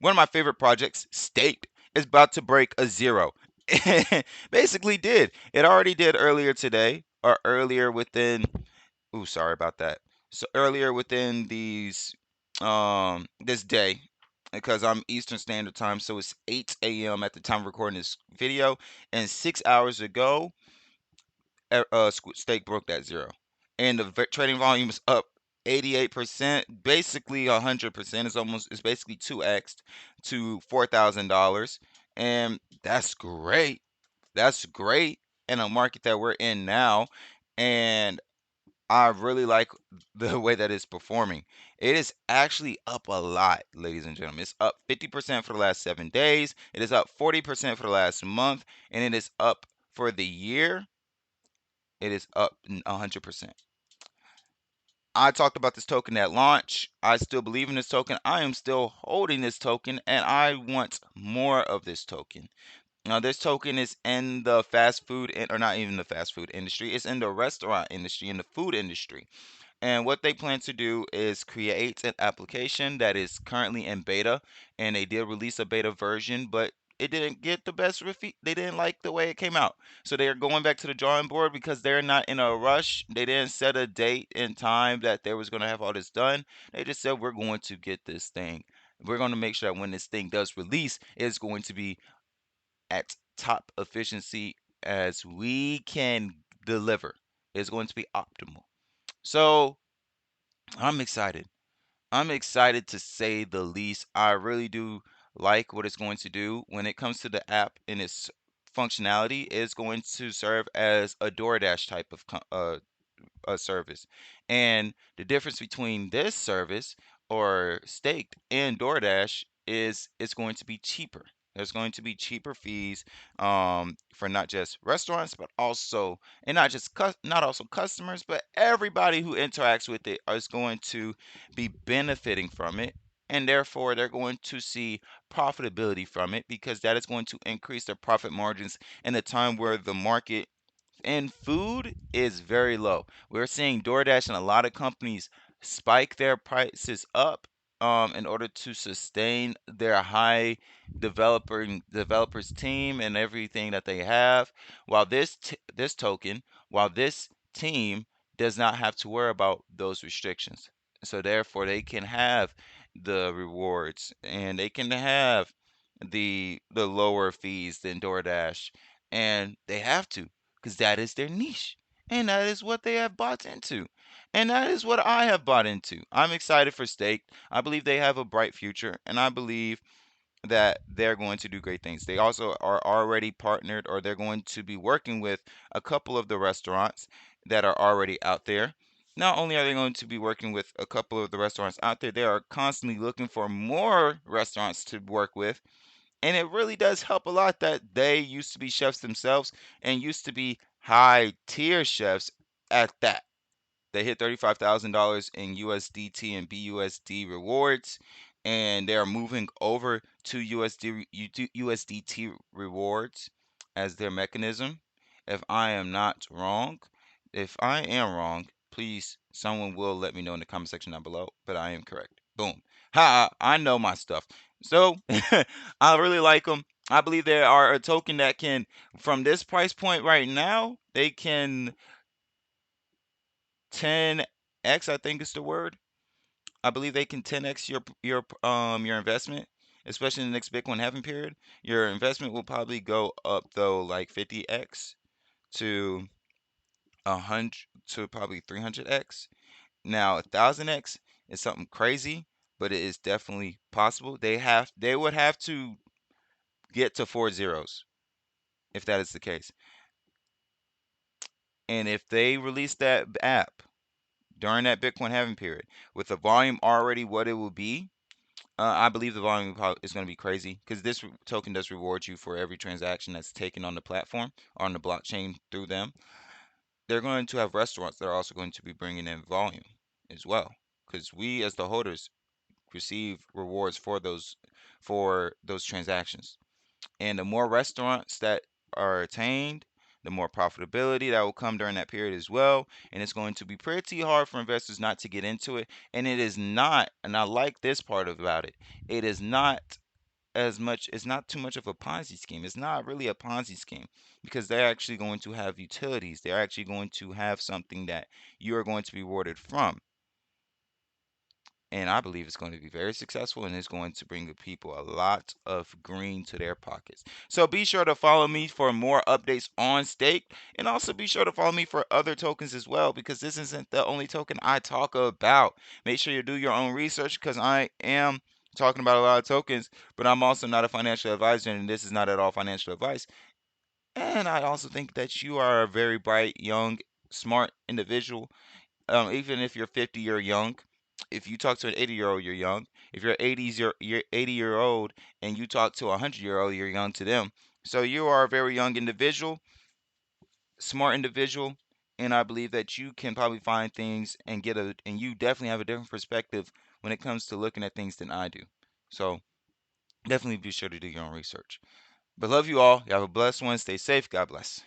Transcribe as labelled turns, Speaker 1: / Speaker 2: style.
Speaker 1: One of my favorite projects, State, is about to break a zero. Basically did. It already did earlier today, or earlier within, ooh, sorry about that. So earlier within this day, because I'm Eastern Standard Time, so it's 8 a.m. at the time of recording this video, and 6 hours ago, Stake broke that zero, and the trading volume is up 88%, basically 100%. It's basically 2x to $4,000, and that's great. That's great in a market that we're in now, and I really like the way that it's performing. It is actually up a lot, ladies and gentlemen. It's up 50% for the last 7 days. It is up 40% for the last month, and it is up for the year. It is up 100%. I talked about this token at launch. I still believe in this token. I am still holding this token, and I want more of this token. Now, this token is in the fast food, or not even the fast food industry. It's in the restaurant industry, in the food industry. And what they plan to do is create an application that is currently in beta, and they did release a beta version, but it didn't get the best review. They didn't like the way it came out. So they are going back to the drawing board because they're not in a rush. They didn't set a date and time that they was going to have all this done. They just said we're going to get this thing. We're going to make sure that when this thing does release, it's going to be at top efficiency as we can deliver. It's going to be optimal. So I'm excited. I'm excited to say the least. I really do like what it's going to do when it comes to the app and its functionality. It's going to serve as a DoorDash type of a service. And the difference between this service or Staked and DoorDash is it's going to be cheaper. There's going to be cheaper fees for not just restaurants, but also, and not just not also customers, but everybody who interacts with it is going to be benefiting from it. And therefore, they're going to see profitability from it because that is going to increase their profit margins in a time where the market and food is very low. We're seeing DoorDash and a lot of companies spike their prices up in order to sustain their high developers team and everything that they have. While this token, while this team does not have to worry about those restrictions. So therefore they can have the rewards and they can have the lower fees than DoorDash, and they have to because that is their niche. And that is what they have bought into. And that is what I have bought into. I'm excited for Stake. I believe they have a bright future. And I believe that they're going to do great things. They also are already partnered, or they're going to be working with a couple of the restaurants that are already out there. Not only are they going to be working with a couple of the restaurants out there, they are constantly looking for more restaurants to work with, and it really does help a lot that they used to be chefs themselves and used to be high tier chefs at that. They hit $35,000 in USDT and BUSD rewards, and they are moving over to USDT rewards as their mechanism. If I am not wrong, if I am wrong, please, someone will let me know in the comment section down below, but I am correct. Boom. Ha, I know my stuff. So, I really like them. I believe they are a token that can, from this price point right now, they can 10x, I think is the word. I believe they can 10x your investment, especially in the next Bitcoin halving period. Your investment will probably go up though like 50x to 100 to probably 300x. Now 1000x is something crazy, but it is definitely possible. They would have to get to 4 zeros if that is the case. And if they release that app during that Bitcoin halving period with the volume already what it will be, I believe the volume is going to be crazy because this token does reward you for every transaction that's taken on the platform or on the blockchain through them. They're going to have restaurants that are also going to be bringing in volume as well because we as the holders receive rewards for those transactions. And the more restaurants that are attained, the more profitability that will come during that period as well. And it's going to be pretty hard for investors not to get into it. And it is not, and I like this part about it, it is not as much, it's not too much of a Ponzi scheme. It's not really a Ponzi scheme because they're actually going to have utilities. They're actually going to have something that you are going to be rewarded from. And I believe it's going to be very successful and it's going to bring the people a lot of green to their pockets. So be sure to follow me for more updates on stake and also be sure to follow me for other tokens as well because this isn't the only token I talk about. Make sure you do your own research because I am talking about a lot of tokens, but I'm also not a financial advisor and this is not at all financial advice. And I also think that you are a very bright, young, smart individual. Even if you're 50, you're young. If you talk to an 80-year-old, you're young. If you're 80-year-old and you talk to a 100-year-old, you're young to them. So you are a very young individual, smart individual, and I believe that you can probably find things and and you definitely have a different perspective when it comes to looking at things than I do. So definitely be sure to do your own research. But love you all. You have a blessed one. Stay safe. God bless.